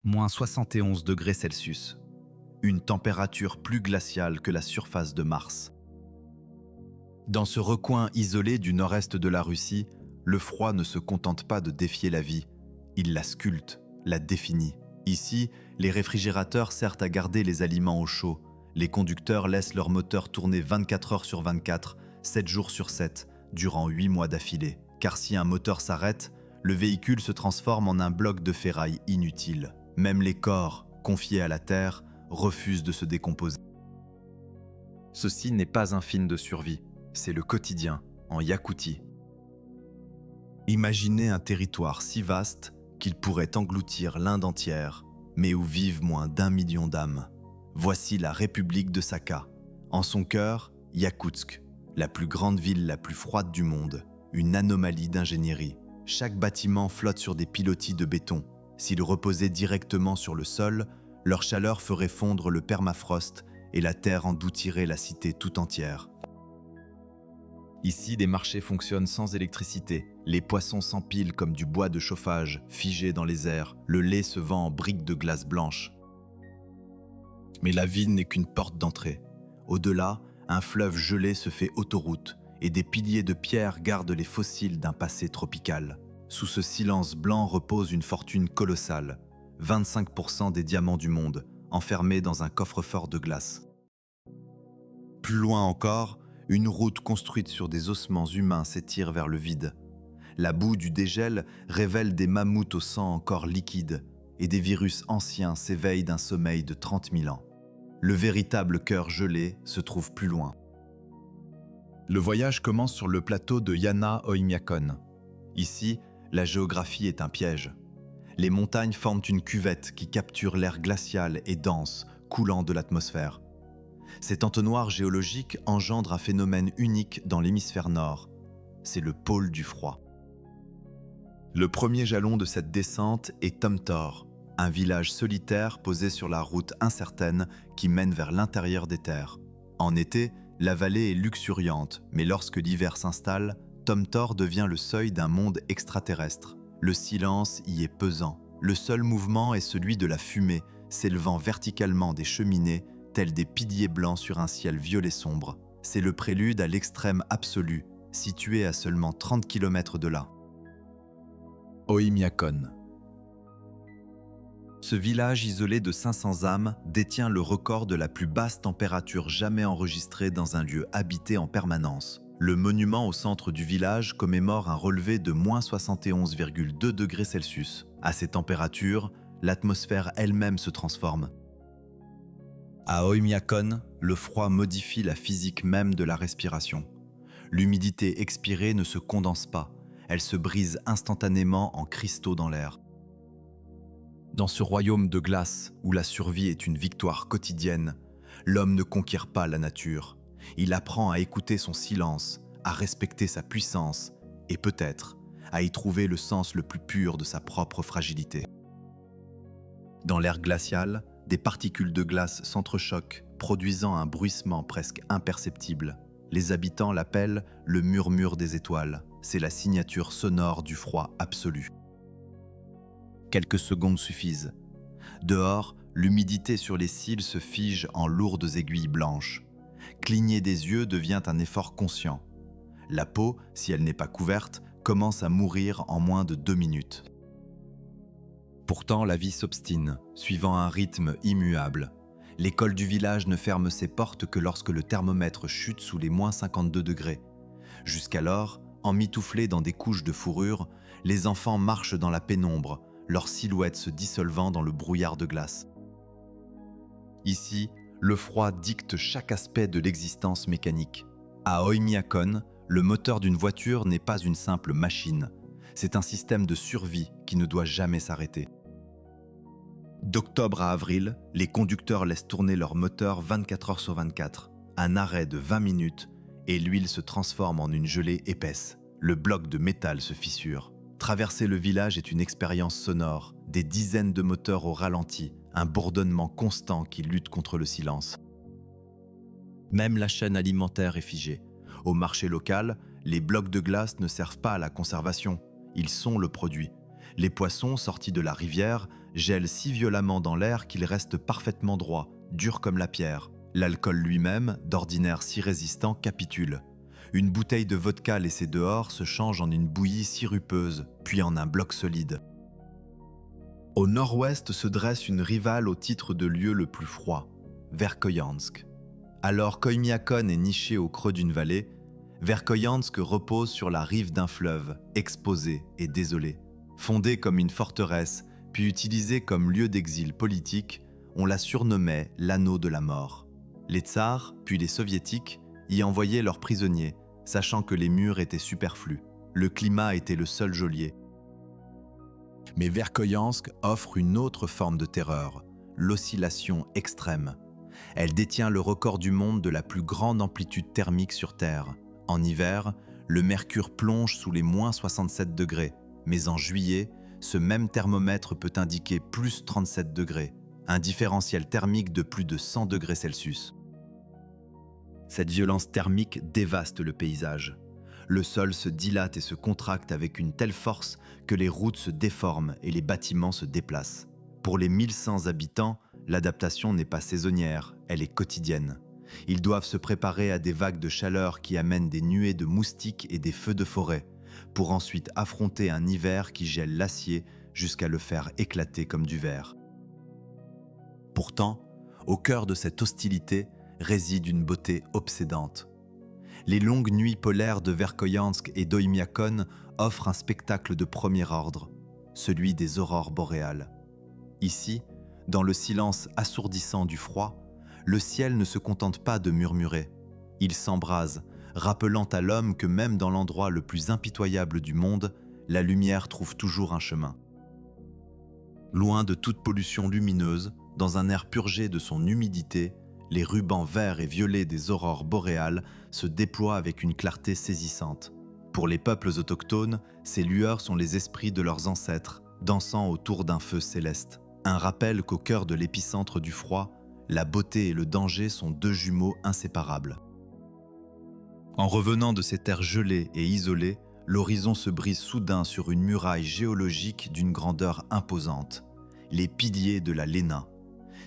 Moins 71 degrés Celsius. Une température plus glaciale que la surface de Mars. Dans ce recoin isolé du nord-est de la Russie, le froid ne se contente pas de défier la vie, il la sculpte, la définit. Ici, les réfrigérateurs servent à garder les aliments au chaud. Les conducteurs laissent leur moteur tourner 24 heures sur 24, 7 jours sur 7, durant 8 mois d'affilée. Car si un moteur s'arrête, le véhicule se transforme en un bloc de ferraille inutile. Même les corps, confiés à la Terre, refusent de se décomposer. Ceci n'est pas un film de survie, c'est le quotidien, en Yakoutie. Imaginez un territoire si vaste qu'il pourrait engloutir l'Inde entière, mais où vivent moins d'1 million d'âmes. Voici la République de Sakha. En son cœur, Yakoutsk, la plus grande ville la plus froide du monde, une anomalie d'ingénierie. Chaque bâtiment flotte sur des pilotis de béton. S'ils reposaient directement sur le sol, leur chaleur ferait fondre le permafrost et la terre engloutirait la cité tout entière. Ici, des marchés fonctionnent sans électricité. Les poissons s'empilent comme du bois de chauffage, figé dans les airs. Le lait se vend en briques de glace blanche. Mais la ville n'est qu'une porte d'entrée. Au-delà, un fleuve gelé se fait autoroute et des piliers de pierre gardent les fossiles d'un passé tropical. Sous ce silence blanc repose une fortune colossale. 25% des diamants du monde, enfermés dans un coffre-fort de glace. Plus loin encore, une route construite sur des ossements humains s'étire vers le vide. La boue du dégel révèle des mammouths au sang encore liquide et des virus anciens s'éveillent d'un sommeil de 30 000 ans. Le véritable cœur gelé se trouve plus loin. Le voyage commence sur le plateau de Yana Oymyakon. Ici, la géographie est un piège. Les montagnes forment une cuvette qui capture l'air glacial et dense coulant de l'atmosphère. Cet entonnoir géologique engendre un phénomène unique dans l'hémisphère nord. C'est le pôle du froid. Le premier jalon de cette descente est Tomtor, un village solitaire posé sur la route incertaine qui mène vers l'intérieur des terres. En été, la vallée est luxuriante, mais lorsque l'hiver s'installe, Tomtor devient le seuil d'un monde extraterrestre. Le silence y est pesant. Le seul mouvement est celui de la fumée, s'élevant verticalement des cheminées, tels des piliers blancs sur un ciel violet sombre. C'est le prélude à l'extrême absolu, situé à seulement 30 km de là. Oymyakon. Ce village isolé de 500 âmes détient le record de la plus basse température jamais enregistrée dans un lieu habité en permanence. Le monument au centre du village commémore un relevé de moins 71,2 degrés Celsius. À ces températures, l'atmosphère elle-même se transforme. À Oymyakon, le froid modifie la physique même de la respiration. L'humidité expirée ne se condense pas, elle se brise instantanément en cristaux dans l'air. Dans ce royaume de glace, où la survie est une victoire quotidienne, l'homme ne conquiert pas la nature. Il apprend à écouter son silence, à respecter sa puissance et peut-être à y trouver le sens le plus pur de sa propre fragilité. Dans l'air glacial, des particules de glace s'entrechoquent, produisant un bruissement presque imperceptible. Les habitants l'appellent le murmure des étoiles. C'est la signature sonore du froid absolu. Quelques secondes suffisent. Dehors, l'humidité sur les cils se fige en lourdes aiguilles blanches. Cligner des yeux devient un effort conscient. La peau, si elle n'est pas couverte, commence à mourir en moins de 2 minutes. Pourtant, la vie s'obstine, suivant un rythme immuable. L'école du village ne ferme ses portes que lorsque le thermomètre chute sous les moins 52 degrés. Jusqu'alors, emmitouflés dans des couches de fourrure, les enfants marchent dans la pénombre, leurs silhouettes se dissolvant dans le brouillard de glace. Ici, le froid dicte chaque aspect de l'existence mécanique. À Oymyakon, le moteur d'une voiture n'est pas une simple machine. C'est un système de survie qui ne doit jamais s'arrêter. D'octobre à avril, les conducteurs laissent tourner leur moteur 24 heures sur 24. Un arrêt de 20 minutes et l'huile se transforme en une gelée épaisse. Le bloc de métal se fissure. Traverser le village est une expérience sonore. Des dizaines de moteurs au ralenti, un bourdonnement constant qui lutte contre le silence. Même la chaîne alimentaire est figée. Au marché local, les blocs de glace ne servent pas à la conservation. Ils sont le produit. Les poissons sortis de la rivière gèle si violemment dans l'air qu'il reste parfaitement droit, dur comme la pierre. L'alcool lui-même, d'ordinaire si résistant, capitule. Une bouteille de vodka laissée dehors se change en une bouillie sirupeuse, puis en un bloc solide. Au nord-ouest se dresse une rivale au titre de lieu le plus froid, Verkhoyansk. Alors qu'Oymyakon est niché au creux d'une vallée, Verkhoyansk repose sur la rive d'un fleuve, exposé et désolé. Fondée comme une forteresse, puis utilisée comme lieu d'exil politique, on la surnommait l'anneau de la mort. Les tsars, puis les soviétiques, y envoyaient leurs prisonniers, sachant que les murs étaient superflus. Le climat était le seul geôlier. Mais Verkhoyansk offre une autre forme de terreur, l'oscillation extrême. Elle détient le record du monde de la plus grande amplitude thermique sur Terre. En hiver, le mercure plonge sous les moins 67 degrés, mais en juillet, ce même thermomètre peut indiquer plus 37 degrés, un différentiel thermique de plus de 100 degrés Celsius. Cette violence thermique dévaste le paysage. Le sol se dilate et se contracte avec une telle force que les routes se déforment et les bâtiments se déplacent. Pour les 1100 habitants, l'adaptation n'est pas saisonnière, elle est quotidienne. Ils doivent se préparer à des vagues de chaleur qui amènent des nuées de moustiques et des feux de forêt, pour ensuite affronter un hiver qui gèle l'acier jusqu'à le faire éclater comme du verre. Pourtant, au cœur de cette hostilité réside une beauté obsédante. Les longues nuits polaires de Verkhoyansk et d'Oymyakon offrent un spectacle de premier ordre, celui des aurores boréales. Ici, dans le silence assourdissant du froid, le ciel ne se contente pas de murmurer. Il s'embrase, rappelant à l'homme que même dans l'endroit le plus impitoyable du monde, la lumière trouve toujours un chemin. Loin de toute pollution lumineuse, dans un air purgé de son humidité, les rubans verts et violets des aurores boréales se déploient avec une clarté saisissante. Pour les peuples autochtones, ces lueurs sont les esprits de leurs ancêtres, dansant autour d'un feu céleste. Un rappel qu'au cœur de l'épicentre du froid, la beauté et le danger sont deux jumeaux inséparables. En revenant de ces terres gelées et isolées, l'horizon se brise soudain sur une muraille géologique d'une grandeur imposante, les piliers de la Léna.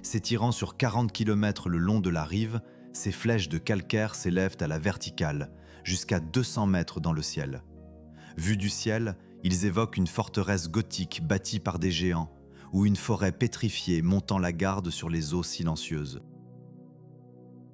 S'étirant sur 40 km le long de la rive, ces flèches de calcaire s'élèvent à la verticale, jusqu'à 200 mètres dans le ciel. Vus du ciel, ils évoquent une forteresse gothique bâtie par des géants, ou une forêt pétrifiée montant la garde sur les eaux silencieuses.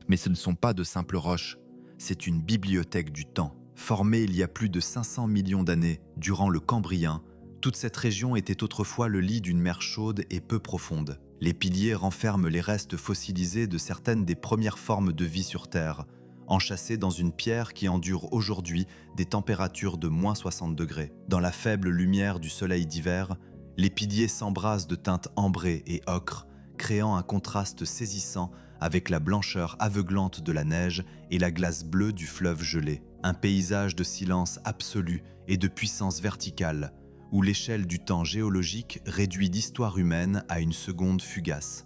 Mais ce ne sont pas de simples roches, c'est une bibliothèque du temps. Formée il y a plus de 500 millions d'années, durant le Cambrien, toute cette région était autrefois le lit d'une mer chaude et peu profonde. Les piliers renferment les restes fossilisés de certaines des premières formes de vie sur Terre, enchâssées dans une pierre qui endure aujourd'hui des températures de moins 60 degrés. Dans la faible lumière du soleil d'hiver, les piliers s'embrasent de teintes ambrées et ocre, créant un contraste saisissant avec la blancheur aveuglante de la neige et la glace bleue du fleuve gelé. Un paysage de silence absolu et de puissance verticale, où l'échelle du temps géologique réduit l'histoire humaine à une seconde fugace.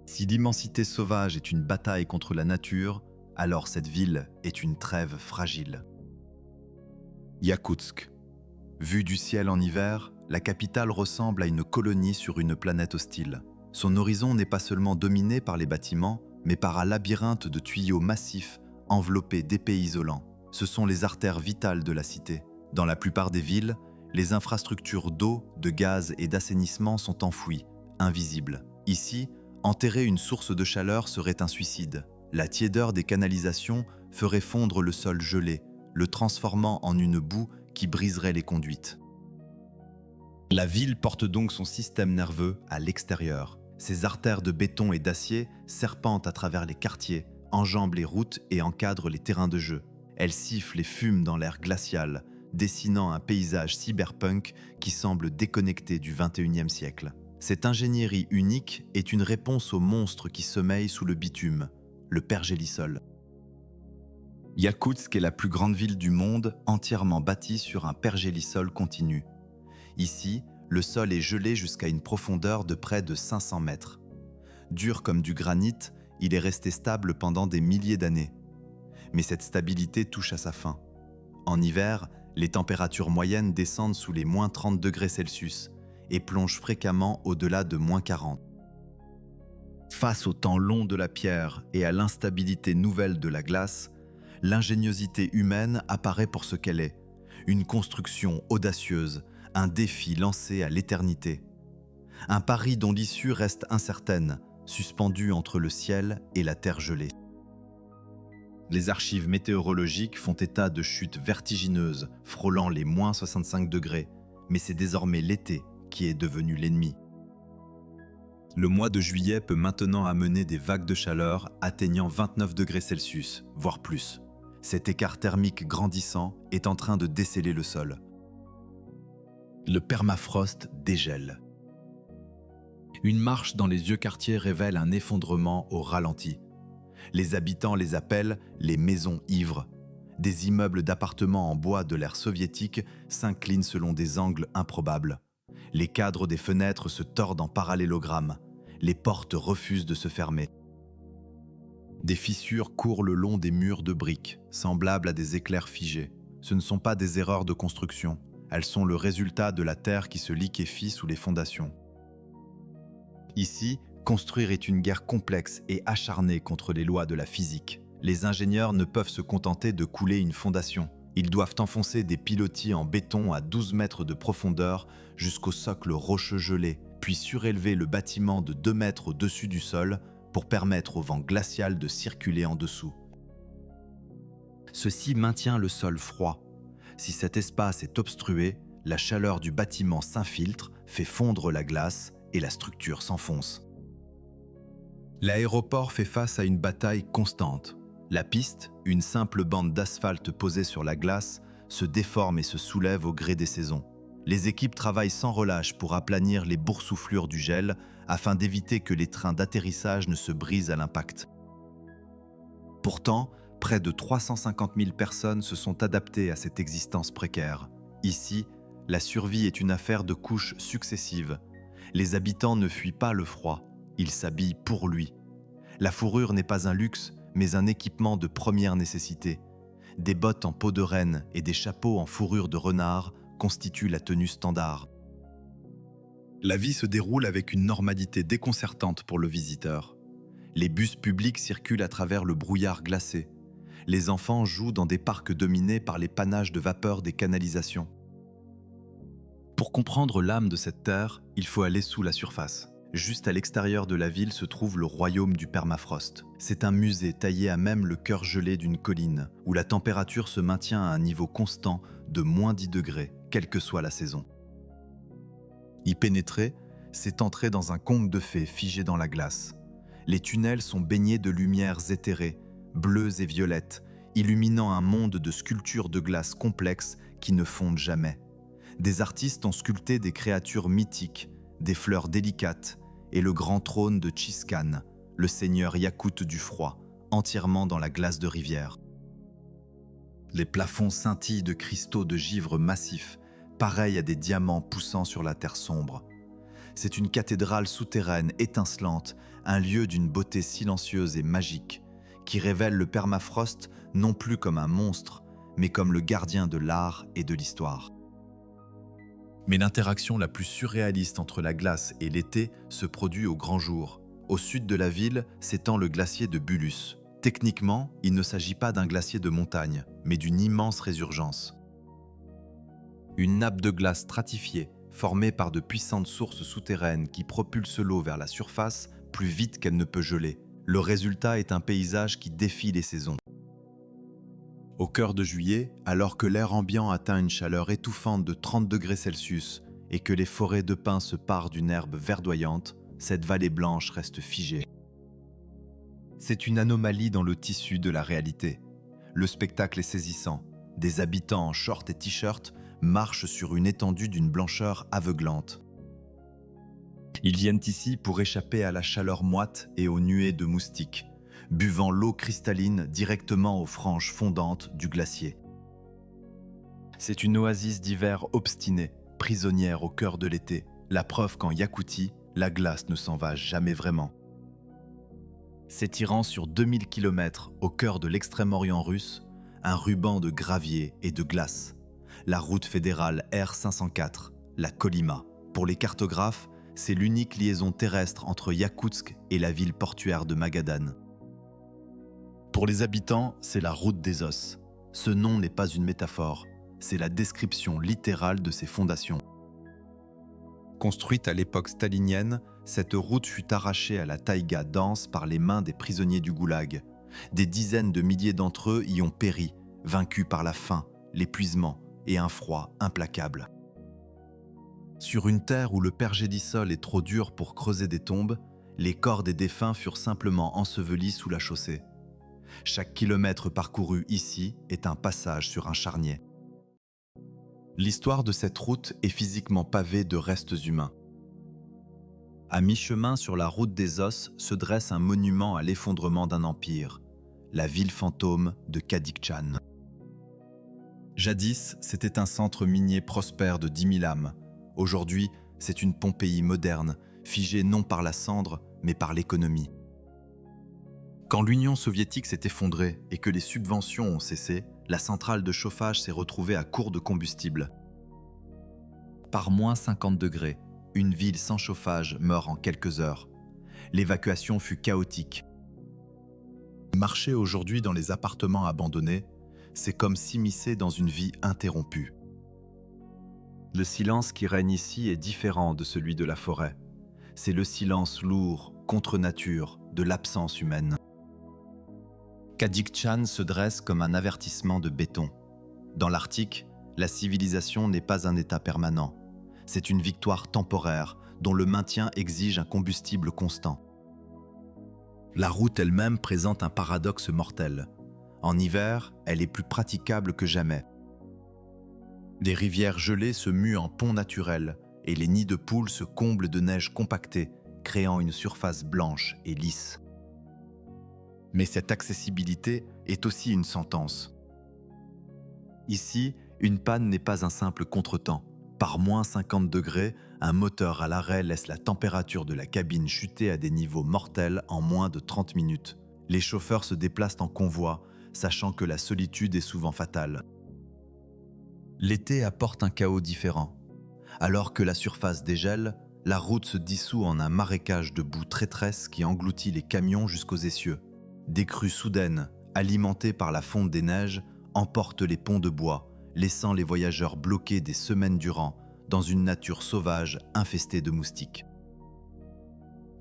Si l'immensité sauvage est une bataille contre la nature, alors cette ville est une trêve fragile. Yakoutsk. Vue du ciel en hiver, la capitale ressemble à une colonie sur une planète hostile. Son horizon n'est pas seulement dominé par les bâtiments, mais par un labyrinthe de tuyaux massifs enveloppés d'épais isolants. Ce sont les artères vitales de la cité. Dans la plupart des villes, les infrastructures d'eau, de gaz et d'assainissement sont enfouies, invisibles. Ici, enterrer une source de chaleur serait un suicide. La tiédeur des canalisations ferait fondre le sol gelé, le transformant en une boue qui briserait les conduites. La ville porte donc son système nerveux à l'extérieur. Ses artères de béton et d'acier serpentent à travers les quartiers, enjambent les routes et encadrent les terrains de jeu. Elles sifflent et fument dans l'air glacial, dessinant un paysage cyberpunk qui semble déconnecté du XXIe siècle. Cette ingénierie unique est une réponse au monstre qui sommeille sous le bitume, le pergélisol. Yakoutsk est la plus grande ville du monde entièrement bâtie sur un pergélisol continu. Ici, le sol est gelé jusqu'à une profondeur de près de 500 mètres. Dur comme du granit, il est resté stable pendant des milliers d'années. Mais cette stabilité touche à sa fin. En hiver, les températures moyennes descendent sous les moins 30 degrés Celsius et plonge fréquemment au-delà de -40. Face au temps long de la pierre et à l'instabilité nouvelle de la glace, l'ingéniosité humaine apparaît pour ce qu'elle est, une construction audacieuse, un défi lancé à l'éternité. Un pari dont l'issue reste incertaine, suspendu entre le ciel et la terre gelée. Les archives météorologiques font état de chutes vertigineuses, frôlant les -65 degrés, mais c'est désormais l'été qui est devenu l'ennemi. Le mois de juillet peut maintenant amener des vagues de chaleur atteignant 29 degrés Celsius, voire plus. Cet écart thermique grandissant est en train de desceller le sol. Le permafrost dégèle. Une marche dans les vieux quartiers révèle un effondrement au ralenti. Les habitants les appellent les maisons ivres. Des immeubles d'appartements en bois de l'ère soviétique s'inclinent selon des angles improbables. Les cadres des fenêtres se tordent en parallélogramme. Les portes refusent de se fermer. Des fissures courent le long des murs de briques, semblables à des éclairs figés. Ce ne sont pas des erreurs de construction, elles sont le résultat de la terre qui se liquéfie sous les fondations. Ici, construire est une guerre complexe et acharnée contre les lois de la physique. Les ingénieurs ne peuvent se contenter de couler une fondation. Ils doivent enfoncer des pilotis en béton à 12 mètres de profondeur jusqu'au socle rocheux gelé, puis surélever le bâtiment de 2 mètres au-dessus du sol pour permettre au vent glacial de circuler en dessous. Ceci maintient le sol froid. Si cet espace est obstrué, la chaleur du bâtiment s'infiltre, fait fondre la glace et la structure s'enfonce. L'aéroport fait face à une bataille constante. La piste, une simple bande d'asphalte posée sur la glace, se déforme et se soulève au gré des saisons. Les équipes travaillent sans relâche pour aplanir les boursouflures du gel afin d'éviter que les trains d'atterrissage ne se brisent à l'impact. Pourtant, près de 350 000 personnes se sont adaptées à cette existence précaire. Ici, la survie est une affaire de couches successives. Les habitants ne fuient pas le froid, ils s'habillent pour lui. La fourrure n'est pas un luxe, mais un équipement de première nécessité. Des bottes en peau de renne et des chapeaux en fourrure de renard constituent la tenue standard. La vie se déroule avec une normalité déconcertante pour le visiteur. Les bus publics circulent à travers le brouillard glacé. Les enfants jouent dans des parcs dominés par les panaches de vapeur des canalisations. Pour comprendre l'âme de cette terre, il faut aller sous la surface. Juste à l'extérieur de la ville se trouve le royaume du permafrost. C'est un musée taillé à même le cœur gelé d'une colline, où la température se maintient à un niveau constant de -10 degrés, quelle que soit la saison. Y pénétrer, c'est entrer dans un conte de fées figé dans la glace. Les tunnels sont baignés de lumières éthérées, bleues et violettes, illuminant un monde de sculptures de glace complexes qui ne fondent jamais. Des artistes ont sculpté des créatures mythiques, des fleurs délicates et le grand trône de Chiscan, le seigneur yakoute du froid, entièrement dans la glace de rivière. Les plafonds scintillent de cristaux de givre massifs, pareils à des diamants poussant sur la terre sombre. C'est une cathédrale souterraine étincelante, un lieu d'une beauté silencieuse et magique, qui révèle le permafrost non plus comme un monstre, mais comme le gardien de l'art et de l'histoire. Mais l'interaction la plus surréaliste entre la glace et l'été se produit au grand jour. Au sud de la ville s'étend le glacier de Bulus. Techniquement, il ne s'agit pas d'un glacier de montagne, mais d'une immense résurgence. Une nappe de glace stratifiée, formée par de puissantes sources souterraines qui propulsent l'eau vers la surface plus vite qu'elle ne peut geler. Le résultat est un paysage qui défie les saisons. Au cœur de juillet, alors que l'air ambiant atteint une chaleur étouffante de 30 degrés Celsius et que les forêts de pins se parent d'une herbe verdoyante, cette vallée blanche reste figée. C'est une anomalie dans le tissu de la réalité. Le spectacle est saisissant. Des habitants en shorts et t-shirts marchent sur une étendue d'une blancheur aveuglante. Ils viennent ici pour échapper à la chaleur moite et aux nuées de moustiques, buvant l'eau cristalline directement aux franges fondantes du glacier. C'est une oasis d'hiver obstinée, prisonnière au cœur de l'été, la preuve qu'en Yakoutie, la glace ne s'en va jamais vraiment. S'étirant sur 2000 km au cœur de l'extrême-orient russe, un ruban de gravier et de glace. La route fédérale R504, la Kolyma, Pour les cartographes, c'est l'unique liaison terrestre entre Yakoutsk et la ville portuaire de Magadan. Pour les habitants, c'est la route des os. Ce nom n'est pas une métaphore, c'est la description littérale de ses fondations. Construite à l'époque stalinienne, cette route fut arrachée à la taïga dense par les mains des prisonniers du goulag. Des dizaines de milliers d'entre eux y ont péri, vaincus par la faim, l'épuisement et un froid implacable. Sur une terre où le pergélisol est trop dur pour creuser des tombes, les corps des défunts furent simplement ensevelis sous la chaussée. Chaque kilomètre parcouru ici est un passage sur un charnier. L'histoire de cette route est physiquement pavée de restes humains. À mi-chemin sur la route des os se dresse un monument à l'effondrement d'un empire, la ville fantôme de Kadikchan. Jadis, c'était un centre minier prospère de 10 000 âmes. Aujourd'hui, c'est une Pompéi moderne, figée non par la cendre, mais par l'économie. Quand l'Union soviétique s'est effondrée et que les subventions ont cessé, la centrale de chauffage s'est retrouvée à court de combustible. Par moins 50 degrés, une ville sans chauffage meurt en quelques heures. L'évacuation fut chaotique. Marcher aujourd'hui dans les appartements abandonnés, c'est comme s'immiscer dans une vie interrompue. Le silence qui règne ici est différent de celui de la forêt. C'est le silence lourd, contre nature, de l'absence humaine. Kadikchan se dresse comme un avertissement de béton. Dans l'Arctique, la civilisation n'est pas un état permanent. C'est une victoire temporaire dont le maintien exige un combustible constant. La route elle-même présente un paradoxe mortel. En hiver, elle est plus praticable que jamais. Les rivières gelées se muent en ponts naturels et les nids de poules se comblent de neige compactée, créant une surface blanche et lisse. Mais cette accessibilité est aussi une sentence. Ici, une panne n'est pas un simple contretemps. Par moins 50 degrés, un moteur à l'arrêt laisse la température de la cabine chuter à des niveaux mortels en moins de 30 minutes. Les chauffeurs se déplacent en convoi, sachant que la solitude est souvent fatale. L'été apporte un chaos différent. Alors que la surface dégèle, la route se dissout en un marécage de boue traîtresse qui engloutit les camions jusqu'aux essieux. Des crues soudaines, alimentées par la fonte des neiges, emportent les ponts de bois, laissant les voyageurs bloqués des semaines durant dans une nature sauvage infestée de moustiques.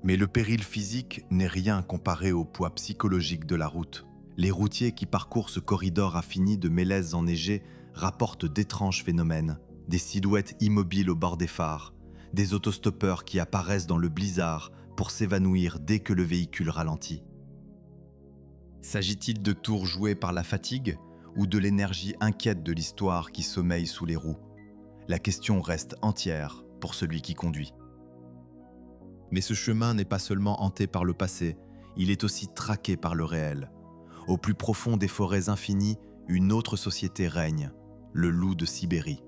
Mais le péril physique n'est rien comparé au poids psychologique de la route. Les routiers qui parcourent ce corridor infini de mélèzes enneigées rapportent d'étranges phénomènes, des silhouettes immobiles au bord des phares, des autostoppeurs qui apparaissent dans le blizzard pour s'évanouir dès que le véhicule ralentit. S'agit-il de tours joués par la fatigue ou de l'énergie inquiète de l'histoire qui sommeille sous les roues? La question reste entière pour celui qui conduit. Mais ce chemin n'est pas seulement hanté par le passé, il est aussi traqué par le réel. Au plus profond des forêts infinies, une autre société règne, le loup de Sibérie.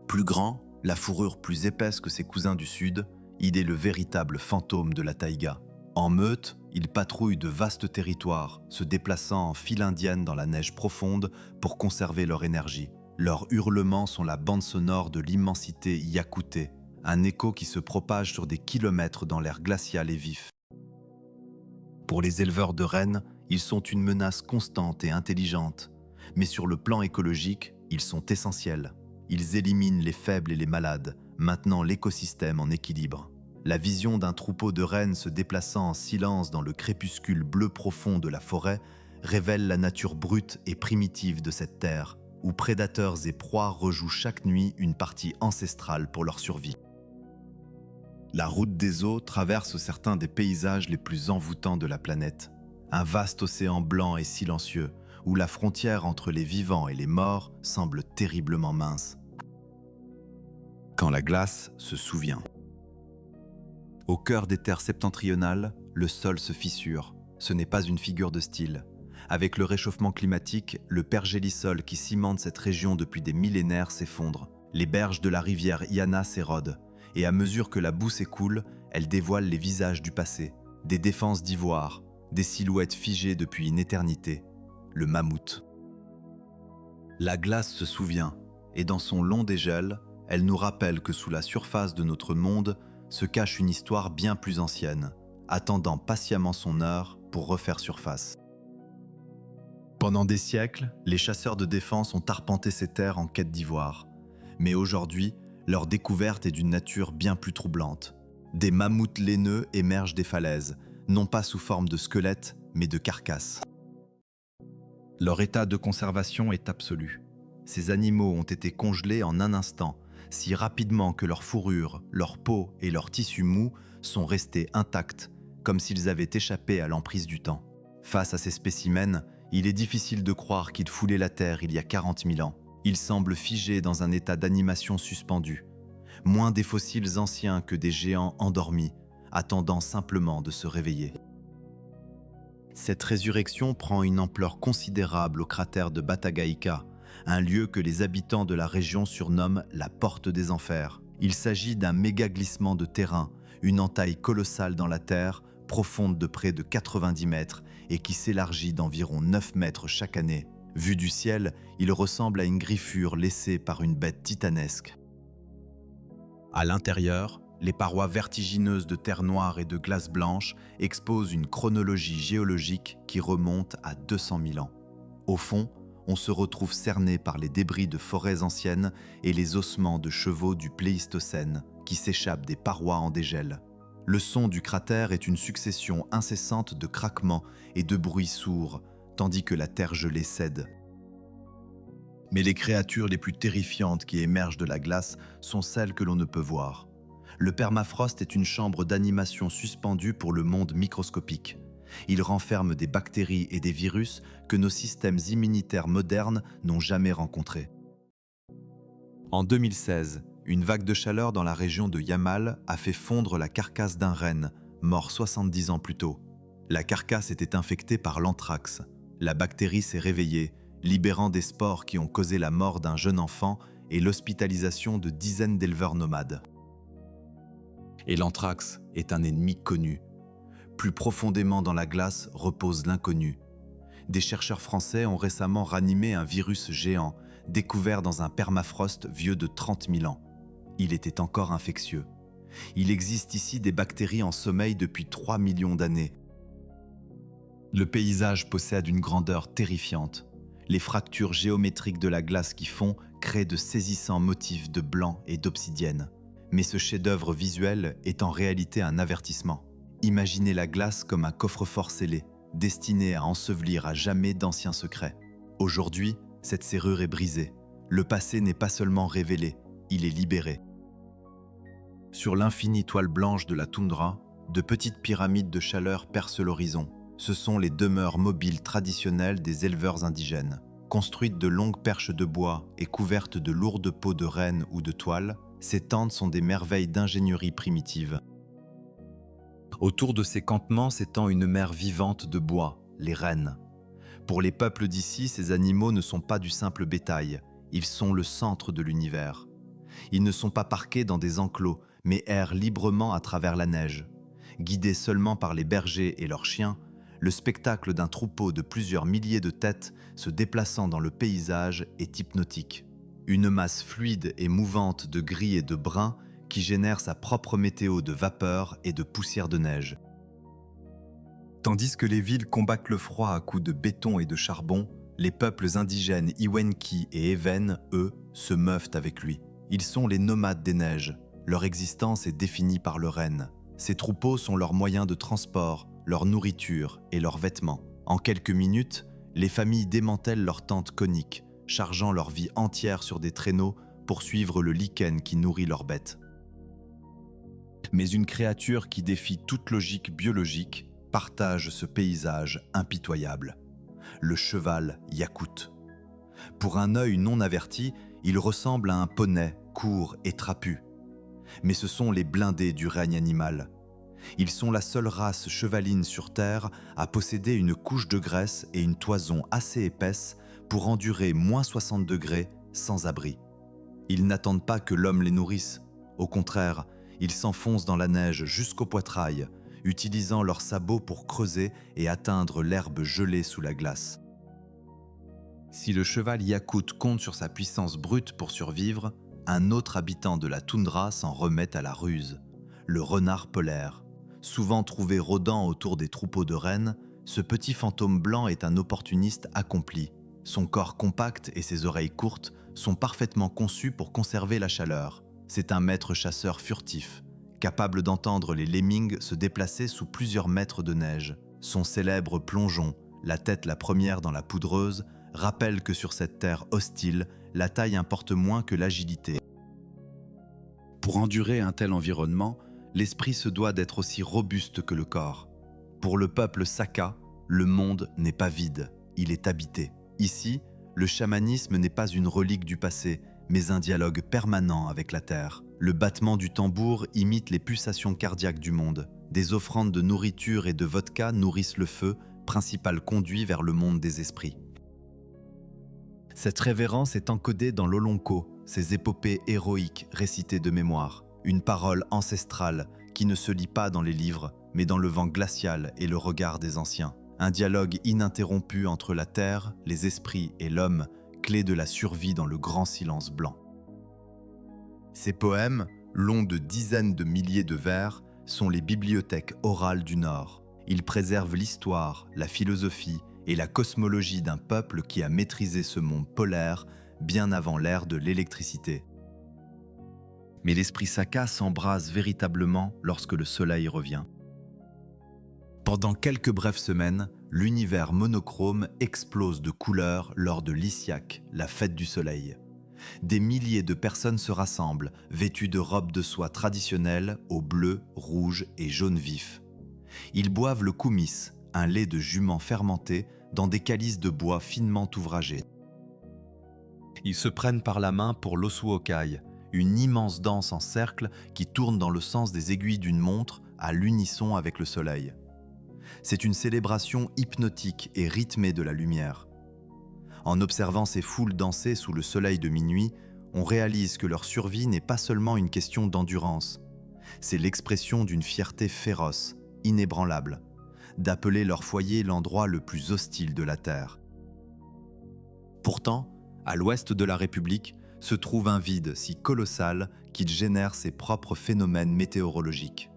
Plus grand, la fourrure plus épaisse que ses cousins du sud, il est le véritable fantôme de la taïga. En meute, il patrouille de vastes territoires, se déplaçant en file indienne dans la neige profonde pour conserver leur énergie. Leurs hurlements sont la bande sonore de l'immensité yakoutée, un écho qui se propage sur des kilomètres dans l'air glacial et vif. Pour les éleveurs de rennes, ils sont une menace constante et intelligente, mais sur le plan écologique, ils sont essentiels. Ils éliminent les faibles et les malades, maintenant l'écosystème en équilibre. La vision d'un troupeau de rennes se déplaçant en silence dans le crépuscule bleu profond de la forêt révèle la nature brute et primitive de cette terre, où prédateurs et proies rejouent chaque nuit une partie ancestrale pour leur survie. La route des eaux traverse certains des paysages les plus envoûtants de la planète. Un vaste océan blanc et silencieux, où la frontière entre les vivants et les morts semble terriblement mince. Quand la glace se souvient. Au cœur des terres septentrionales, le sol se fissure. Ce n'est pas une figure de style. Avec le réchauffement climatique, le pergélisol qui cimente cette région depuis des millénaires s'effondre. Les berges de la rivière Iana s'érodent, et à mesure que la boue s'écoule, elle dévoile les visages du passé, des défenses d'ivoire, des silhouettes figées depuis une éternité, le mammouth. La glace se souvient, et dans son long dégel, Elle nous rappelle que sous la surface de notre monde se cache une histoire bien plus ancienne, attendant patiemment son heure pour refaire surface. Pendant des siècles, les chasseurs de défense ont arpenté ces terres en quête d'ivoire. Mais aujourd'hui, leur découverte est d'une nature bien plus troublante. Des mammouths laineux émergent des falaises, non pas sous forme de squelettes, mais de carcasses. Leur état de conservation est absolu. Ces animaux ont été congelés en un instant, si rapidement que leur fourrure, leur peau et leurs tissus mous sont restés intacts, comme s'ils avaient échappé à l'emprise du temps. Face à ces spécimens, il est difficile de croire qu'ils foulaient la Terre il y a 40 000 ans. Ils semblent figés dans un état d'animation suspendu, moins des fossiles anciens que des géants endormis, attendant simplement de se réveiller. Cette résurrection prend une ampleur considérable au cratère de Batagaïka, un lieu que les habitants de la région surnomment la Porte des Enfers. Il s'agit d'un méga-glissement de terrain, une entaille colossale dans la terre, profonde de près de 90 mètres et qui s'élargit d'environ 9 mètres chaque année. Vu du ciel, il ressemble à une griffure laissée par une bête titanesque. À l'intérieur, les parois vertigineuses de terre noire et de glace blanche exposent une chronologie géologique qui remonte à 200 000 ans. Au fond, on se retrouve cerné par les débris de forêts anciennes et les ossements de chevaux du Pléistocène qui s'échappent des parois en dégel. Le son du cratère est une succession incessante de craquements et de bruits sourds, tandis que la terre gelée cède. Mais les créatures les plus terrifiantes qui émergent de la glace sont celles que l'on ne peut voir. Le permafrost est une chambre d'animation suspendue pour le monde microscopique. Il renferme des bactéries et des virus que nos systèmes immunitaires modernes n'ont jamais rencontrés. En 2016, une vague de chaleur dans la région de Yamal a fait fondre la carcasse d'un renne, mort 70 ans plus tôt. La carcasse était infectée par l'anthrax. La bactérie s'est réveillée, libérant des spores qui ont causé la mort d'un jeune enfant et l'hospitalisation de dizaines d'éleveurs nomades. Et l'anthrax est un ennemi connu. Plus profondément dans la glace repose l'inconnu. Des chercheurs français ont récemment ranimé un virus géant, découvert dans un permafrost vieux de 30 000 ans. Il était encore infectieux. Il existe ici des bactéries en sommeil depuis 3 millions d'années. Le paysage possède une grandeur terrifiante. Les fractures géométriques de la glace qui fond créent de saisissants motifs de blanc et d'obsidienne. Mais ce chef-d'œuvre visuel est en réalité un avertissement. Imaginez la glace comme un coffre-fort scellé, destiné à ensevelir à jamais d'anciens secrets. Aujourd'hui, cette serrure est brisée. Le passé n'est pas seulement révélé, il est libéré. Sur l'infinie toile blanche de la toundra, de petites pyramides de chaleur percent l'horizon. Ce sont les demeures mobiles traditionnelles des éleveurs indigènes. Construites de longues perches de bois et couvertes de lourdes peaux de renne ou de toile, ces tentes sont des merveilles d'ingénierie primitive. Autour de ces campements s'étend une mer vivante de bois, les rennes. Pour les peuples d'ici, ces animaux ne sont pas du simple bétail, ils sont le centre de l'univers. Ils ne sont pas parqués dans des enclos, mais errent librement à travers la neige. Guidés seulement par les bergers et leurs chiens, le spectacle d'un troupeau de plusieurs milliers de têtes se déplaçant dans le paysage est hypnotique. Une masse fluide et mouvante de gris et de brun qui génère sa propre météo de vapeur et de poussière de neige. Tandis que les villes combattent le froid à coups de béton et de charbon, les peuples indigènes Iwenki et Even, eux, se meuvent avec lui. Ils sont les nomades des neiges. Leur existence est définie par le renne. Ces troupeaux sont leurs moyens de transport, leur nourriture et leurs vêtements. En quelques minutes, les familles démantèlent leurs tentes coniques, chargeant leur vie entière sur des traîneaux pour suivre le lichen qui nourrit leurs bêtes. Mais une créature qui défie toute logique biologique partage ce paysage impitoyable. Le cheval Yakout. Pour un œil non averti, il ressemble à un poney court et trapu. Mais ce sont les blindés du règne animal. Ils sont la seule race chevaline sur Terre à posséder une couche de graisse et une toison assez épaisse pour endurer moins 60 degrés sans abri. Ils n'attendent pas que l'homme les nourrisse. Au contraire, ils s'enfoncent dans la neige jusqu'au poitrail, utilisant leurs sabots pour creuser et atteindre l'herbe gelée sous la glace. Si le cheval Yakout compte sur sa puissance brute pour survivre, un autre habitant de la toundra s'en remet à la ruse, le renard polaire. Souvent trouvé rôdant autour des troupeaux de rennes, ce petit fantôme blanc est un opportuniste accompli. Son corps compact et ses oreilles courtes sont parfaitement conçus pour conserver la chaleur. C'est un maître chasseur furtif, capable d'entendre les lemmings se déplacer sous plusieurs mètres de neige. Son célèbre plongeon, la tête la première dans la poudreuse, rappelle que sur cette terre hostile, la taille importe moins que l'agilité. Pour endurer un tel environnement, l'esprit se doit d'être aussi robuste que le corps. Pour le peuple Saka, le monde n'est pas vide, il est habité. Ici, le chamanisme n'est pas une relique du passé, mais un dialogue permanent avec la terre. Le battement du tambour imite les pulsations cardiaques du monde. Des offrandes de nourriture et de vodka nourrissent le feu, principal conduit vers le monde des esprits. Cette révérence est encodée dans l'Olonko, ces épopées héroïques récitées de mémoire. Une parole ancestrale qui ne se lit pas dans les livres, mais dans le vent glacial et le regard des anciens. Un dialogue ininterrompu entre la terre, les esprits et l'homme, clé de la survie dans le grand silence blanc. Ces poèmes, longs de dizaines de milliers de vers, sont les bibliothèques orales du Nord. Ils préservent l'histoire, la philosophie et la cosmologie d'un peuple qui a maîtrisé ce monde polaire bien avant l'ère de l'électricité. Mais l'esprit Saka s'embrase véritablement lorsque le soleil revient. Pendant quelques brèves semaines, l'univers monochrome explose de couleurs lors de l'Isiac, la fête du soleil. Des milliers de personnes se rassemblent, vêtues de robes de soie traditionnelles au bleu, rouge et jaune vif. Ils boivent le koumis, un lait de jument fermenté, dans des calices de bois finement ouvragés. Ils se prennent par la main pour l'Osuokai, une immense danse en cercle qui tourne dans le sens des aiguilles d'une montre à l'unisson avec le soleil. C'est une célébration hypnotique et rythmée de la lumière. En observant ces foules danser sous le soleil de minuit, on réalise que leur survie n'est pas seulement une question d'endurance. C'est l'expression d'une fierté féroce, inébranlable, d'appeler leur foyer l'endroit le plus hostile de la Terre. Pourtant, à l'ouest de la République, se trouve un vide si colossal qu'il génère ses propres phénomènes météorologiques.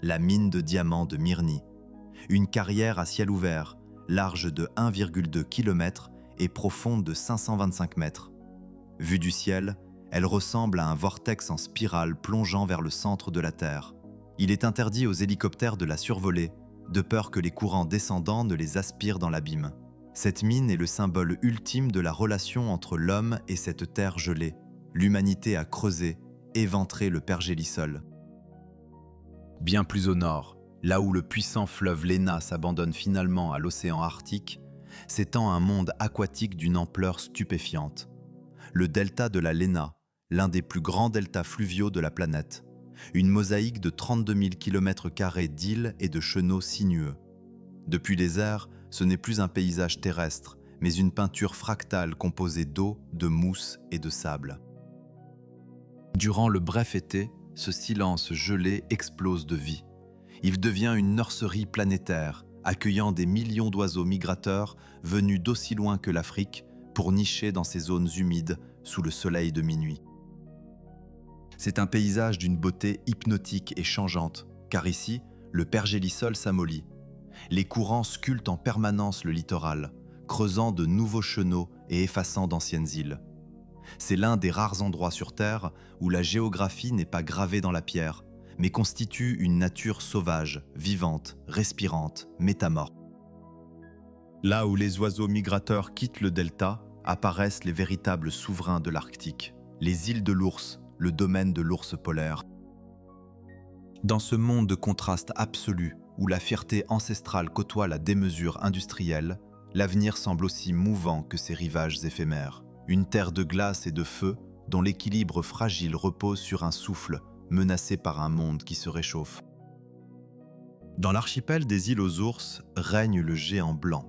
La mine de diamants de Mirny, une carrière à ciel ouvert, large de 1,2 km et profonde de 525 mètres. Vue du ciel, elle ressemble à un vortex en spirale plongeant vers le centre de la Terre. Il est interdit aux hélicoptères de la survoler, de peur que les courants descendants ne les aspirent dans l'abîme. Cette mine est le symbole ultime de la relation entre l'homme et cette terre gelée. L'humanité a creusé, éventré le pergélisol. Bien plus au nord, là où le puissant fleuve Lena s'abandonne finalement à l'océan Arctique, s'étend un monde aquatique d'une ampleur stupéfiante. Le delta de la Lena, l'un des plus grands deltas fluviaux de la planète. Une mosaïque de 32 000 km² d'îles et de chenaux sinueux. Depuis les airs, ce n'est plus un paysage terrestre, mais une peinture fractale composée d'eau, de mousse et de sable. Durant le bref été, ce silence gelé explose de vie. Il devient une nurserie planétaire, accueillant des millions d'oiseaux migrateurs venus d'aussi loin que l'Afrique pour nicher dans ces zones humides sous le soleil de minuit. C'est un paysage d'une beauté hypnotique et changeante, car ici, le pergélisol s'amollit. Les courants sculptent en permanence le littoral, creusant de nouveaux chenaux et effaçant d'anciennes îles. C'est l'un des rares endroits sur Terre où la géographie n'est pas gravée dans la pierre, mais constitue une nature sauvage, vivante, respirante, métamorphe. Là où les oiseaux migrateurs quittent le delta, apparaissent les véritables souverains de l'Arctique, les îles de l'ours, le domaine de l'ours polaire. Dans ce monde de contraste absolu, où la fierté ancestrale côtoie la démesure industrielle, l'avenir semble aussi mouvant que ses rivages éphémères. Une terre de glace et de feu, dont l'équilibre fragile repose sur un souffle, menacé par un monde qui se réchauffe. Dans l'archipel des îles aux ours règne le géant blanc,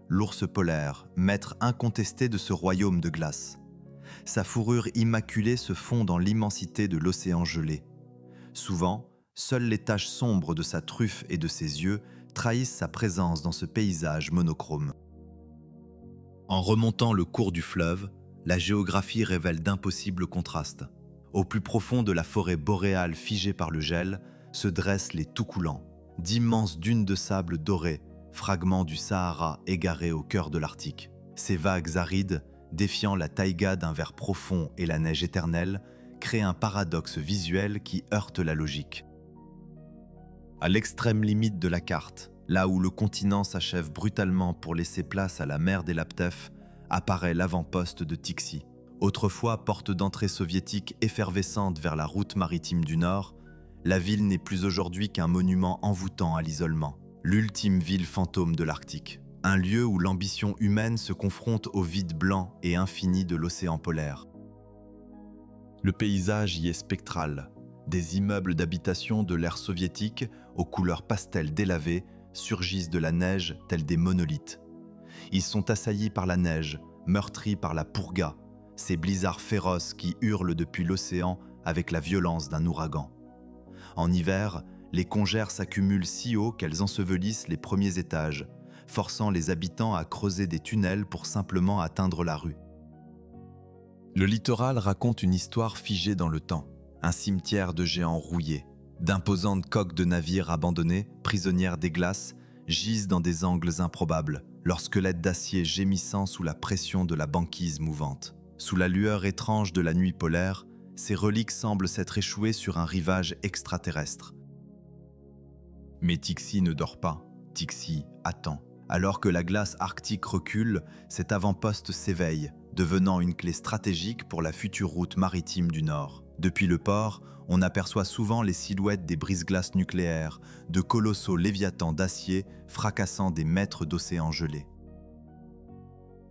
l'ours polaire, maître incontesté de ce royaume de glace. Sa fourrure immaculée se fond dans l'immensité de l'océan gelé. Souvent, seules les taches sombres de sa truffe et de ses yeux trahissent sa présence dans ce paysage monochrome. En remontant le cours du fleuve, la géographie révèle d'impossibles contrastes. Au plus profond de la forêt boréale figée par le gel, se dressent les tout-coulants, d'immenses dunes de sable doré, fragments du Sahara égarés au cœur de l'Arctique. Ces vagues arides, défiant la taïga d'un vert profond et la neige éternelle, créent un paradoxe visuel qui heurte la logique. À l'extrême limite de la carte, là où le continent s'achève brutalement pour laisser place à la mer des Laptevs, apparaît l'avant-poste de Tixi. Autrefois porte d'entrée soviétique effervescente vers la route maritime du Nord, la ville n'est plus aujourd'hui qu'un monument envoûtant à l'isolement. L'ultime ville fantôme de l'Arctique. Un lieu où l'ambition humaine se confronte au vide blanc et infini de l'océan polaire. Le paysage y est spectral. Des immeubles d'habitation de l'ère soviétique, aux couleurs pastel délavées, surgissent de la neige tels des monolithes. Ils sont assaillis par la neige, meurtris par la pourga, ces blizzards féroces qui hurlent depuis l'océan avec la violence d'un ouragan. En hiver, les congères s'accumulent si haut qu'elles ensevelissent les premiers étages, forçant les habitants à creuser des tunnels pour simplement atteindre la rue. Le littoral raconte une histoire figée dans le temps, un cimetière de géants rouillés. D'imposantes coques de navires abandonnés, prisonnières des glaces, gisent dans des angles improbables, leurs squelettes d'acier gémissant sous la pression de la banquise mouvante. Sous la lueur étrange de la nuit polaire, ces reliques semblent s'être échouées sur un rivage extraterrestre. Mais Tixi ne dort pas, Tixi attend. Alors que la glace arctique recule, cet avant-poste s'éveille, devenant une clé stratégique pour la future route maritime du Nord. Depuis le port, on aperçoit souvent les silhouettes des brise-glaces nucléaires, de colossaux léviathans d'acier fracassant des mètres d'océan gelé.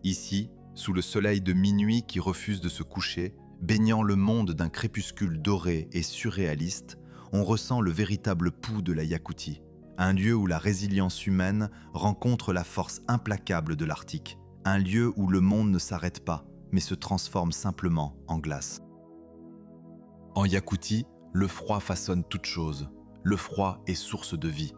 Ici, sous le soleil de minuit qui refuse de se coucher, baignant le monde d'un crépuscule doré et surréaliste, on ressent le véritable pouls de la Iakoutie, un lieu où la résilience humaine rencontre la force implacable de l'Arctique, un lieu où le monde ne s'arrête pas, mais se transforme simplement en glace. En Iakoutie, le froid façonne toute chose. Le froid est source de vie.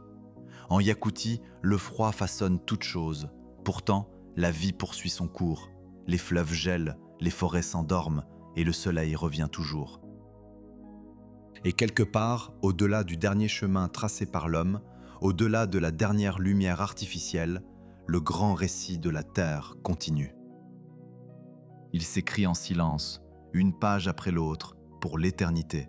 En Iakoutie, le froid façonne toute chose. Pourtant, la vie poursuit son cours. Les fleuves gèlent, les forêts s'endorment et le soleil revient toujours. Et quelque part, au-delà du dernier chemin tracé par l'homme, au-delà de la dernière lumière artificielle, le grand récit de la Terre continue. Il s'écrit en silence, une page après l'autre, pour l'éternité.